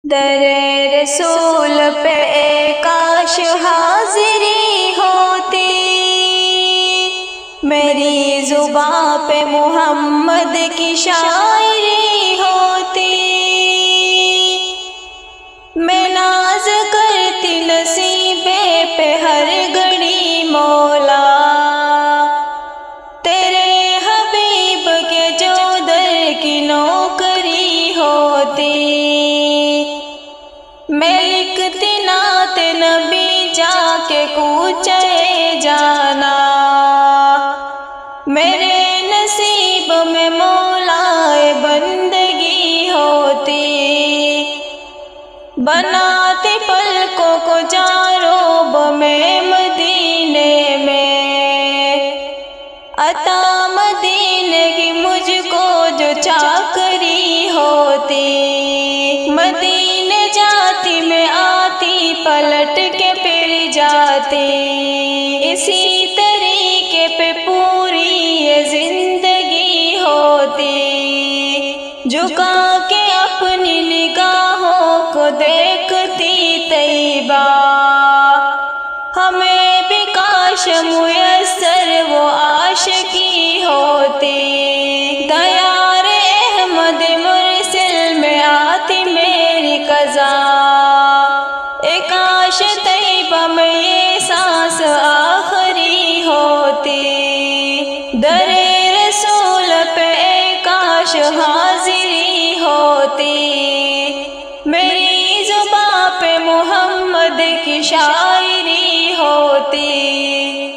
در رسول پہ کاش حاضری ہوتی، میری زباں پہ محمد کی شاعری ہوتی، میں ناز کرتی نصیبے پہ ہر گھڑی مولا، تیرے حبیب کے جو در کی نوکری ہوتی، میں لکھتی نعت نبی جا کے کوچے جانا، میرے نصیب میں مولا بندگی ہوتی، بناتی پلکوں کو جاروب میں مدینے میں، عطا مدینے کی مجھ کو جو چاکری ہوتی، مدینے جاتی میں آتی پلٹ کے پھر جاتی، اسی طریقے پہ پوری یہ زندگی ہوتی، جھکا کے اپنی نگاہوں کو دیکھتی طیبہ، ہمیں بھی کاش میسر وہ عاشقی ہوتی، دیار احمد مرسل میں آتی میری قضا، اے کاش طیبہ میں یہ سانس آخری ہوتی، در رسول پہ اے کاش حاضری ہوتی، میری زباں پہ محمد کی شاعری ہوتی۔